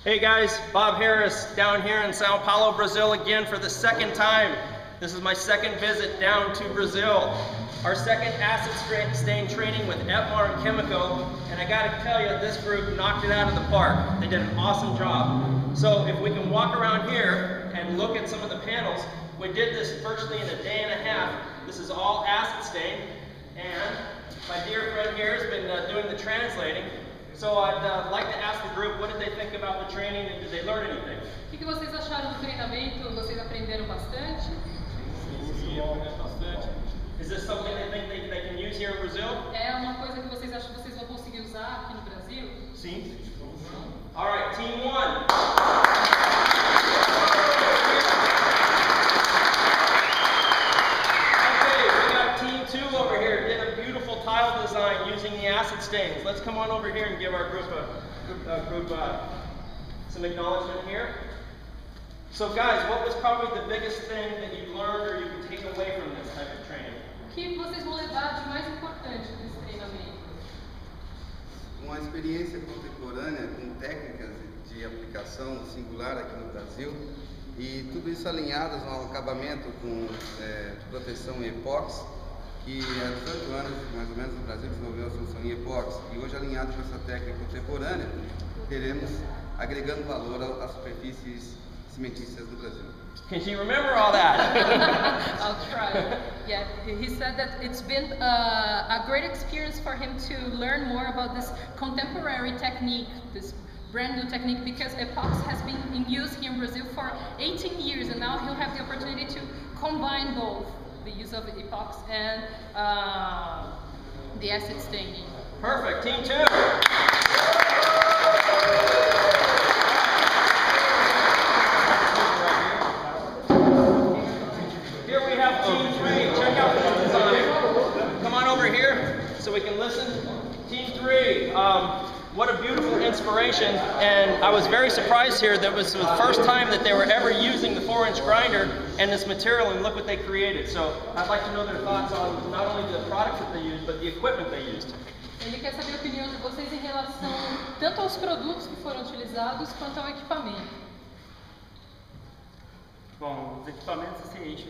Hey guys, Bob Harris down here in Sao Paulo, Brazil again for the second time. This is my second visit down to Brazil. Our second acid stain training with Etmar and Chemical, and I gotta tell you, this group knocked it out of the park. They did an awesome job. So if we can walk around here and look at some of the panels, we did this virtually in a day and a half. This is all acid stain, and my dear friend here has been doing the translating. So I'd like to ask the group, what did they think about the training and did they learn anything? O que vocês acharam do treinamento? Vocês aprenderam bastante? Sim, bastante. Is this something they think they can use here in Brazil? É uma coisa que vocês acham que vocês vão conseguir usar aqui no Brasil? Sim. All right, team one. Okay, we got team two over here. Did a beautiful tile design using the acid stains. Let's come on over here and give our group some acknowledgement here. So guys, what was probably the biggest thing that you learned or you can take away from this type of training? O que vocês vão levar de mais importante desse treinamento? Uma experiência contemporânea com técnicas de aplicação singular aqui no Brasil e tudo isso alinhado ao acabamento com proteção em epóxi, que há 18 anos mais ou menos no Brasil desenvolveu a solução em epóxi e hoje alinhado com essa técnica contemporânea, teremos agregando valor às superfícies cimentícias do Brasil. Can you remember all that? I'll try. Yeah, he said that it's been a great experience for him to learn more about this contemporary technique, this brand new technique, because epoxy has been in use here in Brazil for 18 years, and now he'll have the opportunity to combine both the use of epoxy and the acid staining. Perfect. Team two. Here we have team three. Check out the design. Come on over here so we can listen. Team three. What a beautiful inspiration, and I was very surprised here that was the first time that they were ever using the 4-inch grinder and this material, and look what they created. So I'd like to know their thoughts on not only the products that they used, but the equipment they used. Ele quer saber a opinião de vocês em relação tanto aos produtos que foram utilizados quanto ao equipamento. Bom, os equipamentos assim, a gente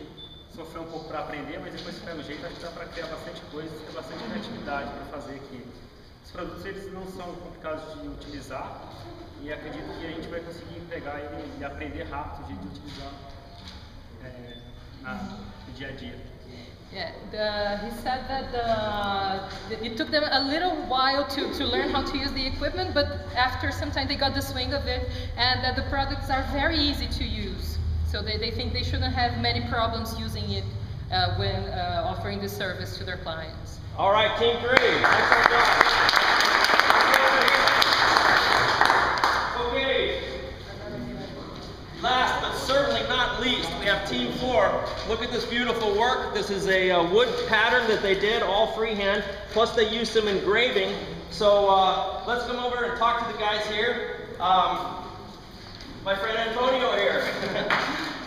sofreu um pouco para aprender, mas depois que pega o jeito, a gente dá para criar bastante coisa, ter bastante criatividade para fazer aqui. Os produtos eles não são complicados de utilizar e acredito que a gente vai conseguir pegar ele e aprender rápido o jeito de utilizar no dia a dia. Yeah, he said that it took them a little while to learn how to use the equipment, but after some time they got the swing of it, and that the products are very easy to use. So they think they shouldn't have many problems using it when offering this service to their clients. All right, team three. Excellent job. Okay. Last but certainly not least, we have team four. Look at this beautiful work. This is a wood pattern that they did all freehand, plus they used some engraving. So let's come over and talk to the guys here. My friend Antonio here.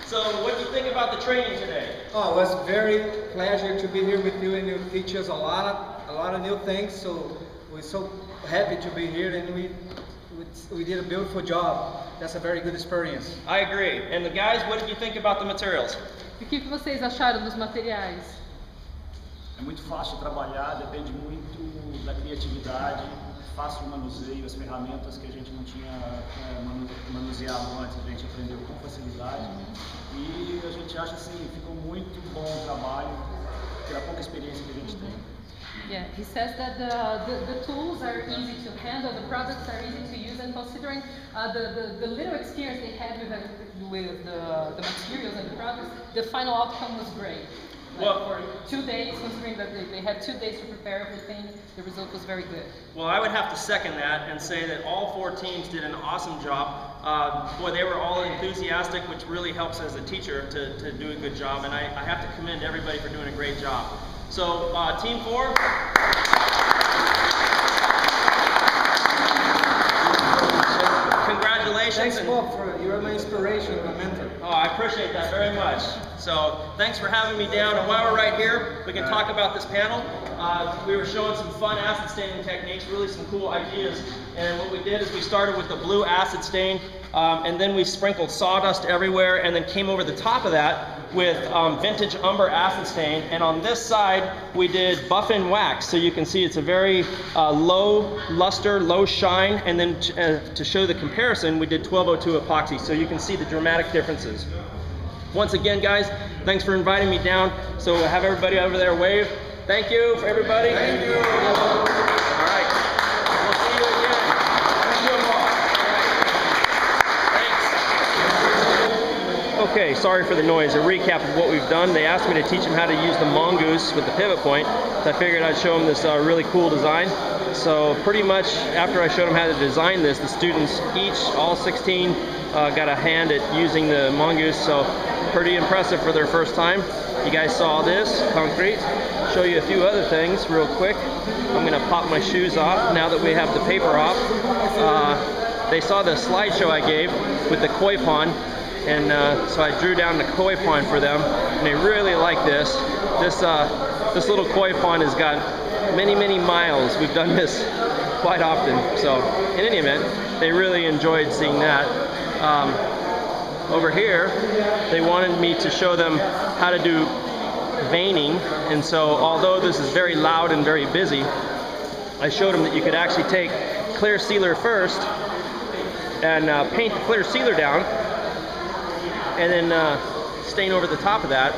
So what do you think about the training today? Oh, it was very pleasure to be here with you, and you teach us a lot of new things. So we're so happy to be here, and we did a beautiful job. That's a very good experience. I agree. And the guys, what did you think about the materials? E o que vocês acharam dos materiais? É muito fácil de trabalhar, depende muito da criatividade, fácil de manuseio, as ferramentas que a gente não tinha manuseado antes, a gente aprendeu com facilidade. E a gente acha assim, ficou muito bom o trabalho, pela pouca experiência que a gente tem. Yeah, he says that the tools are easy to handle, the products are easy to use, and considering the little experience they had with the materials and the products, the final outcome was great. Like Well, for 2 days, considering that they had 2 days to prepare everything, the result was very good. Well, I would have to second that and say that all four teams did an awesome job. Boy, they were all enthusiastic, which really helps as a teacher to do a good job, and I have to commend everybody for doing a great job. So, team four. Congratulations. congratulations. Thanks, and- Bob, for you're my inspiration, my mentor. Oh, I appreciate that very much. So thanks for having me down. And while we're right here, we can talk about this panel. We were showing some fun acid staining techniques, really some cool ideas. And what we did is we started with the blue acid stain, and then we sprinkled sawdust everywhere, and then came over the top of that with vintage umber acid stain. And on this side, we did buff-in wax. So you can see it's a very low luster, low shine. And then to show the comparison, we did 1202 epoxy. So you can see the dramatic differences. Once again, guys, thanks for inviting me down. So have everybody over there wave. Thank you for everybody. Thank you. All right. We'll see you again. Thank you all. Thanks. Okay, sorry for the noise. A recap of what we've done. They asked me to teach them how to use the mongoose with the pivot point. So I figured I'd show them this really cool design. So pretty much after I showed them how to design this, the students each, all 16, got a hand at using the mongoose. So pretty impressive for their first time. You guys saw this, concrete. Show you a few other things real quick. I'm gonna pop my shoes off now that we have the paper off. They saw the slideshow I gave with the koi pond, and so I drew down the koi pond for them, and they really like this. This little koi pond has got many, many miles. We've done this quite often. So in any event, they really enjoyed seeing that. Over here, they wanted me to show them how to do veining, and so although this is very loud and very busy, I showed them that you could actually take clear sealer first and paint the clear sealer down, and then stain over the top of that.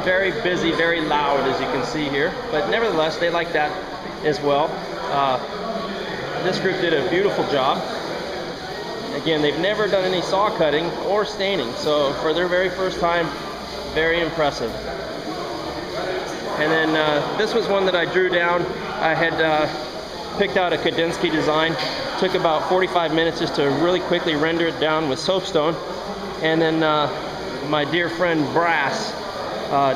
Very busy, very loud, as you can see here, but nevertheless they like that as well. This group did a beautiful job. Again, they've never done any saw cutting or staining, so for their very first time, very impressive. And then this was one that I drew down. I had picked out a Kandinsky design. Took about 45 minutes just to really quickly render it down with soapstone. And then my dear friend Brass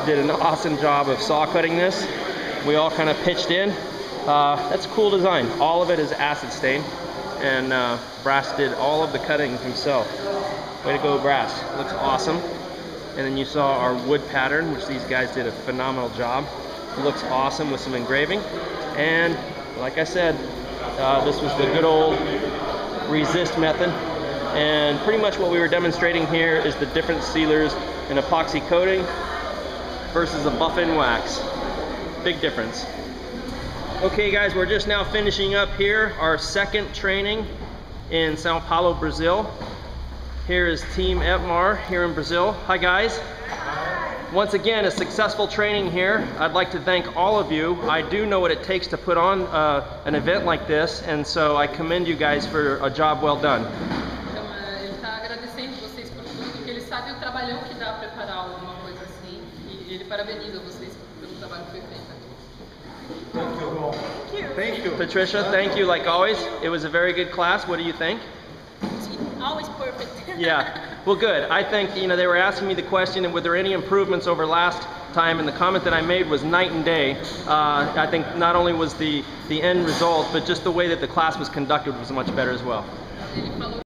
did an awesome job of saw cutting this. We all kind of pitched in. That's a cool design. All of it is acid stain. And Brass did all of the cutting himself. Way to go, Brass. Looks awesome. And then you saw our wood pattern, which these guys did a phenomenal job. It looks awesome with some engraving. And like I said, this was the good old resist method. And pretty much what we were demonstrating here is the different sealers and epoxy coating versus a buff-in wax. Big difference. Okay guys, we're just now finishing up here our second training in Sao Paulo, Brazil. Here is Team Etmar here in Brazil. Hi guys. Once again, a successful training here. I'd like to thank all of you. I do know what it takes to put on an event like this, and so I commend you guys for a job well done. Então, ele está agradecendo vocês por tudo, porque ele sabe o trabalhão que dá para preparar alguma coisa assim, e ele parabeniza vocês pelo trabalho que foi feito. Thank you. Patricia, thank you like always. It was a very good class. What do you think? Always perfect. Yeah, well good. I think, you know, they were asking me the question, were there any improvements over last time, and the comment that I made was night and day. I think not only was the end result, but just the way that the class was conducted was much better as well. Ele falou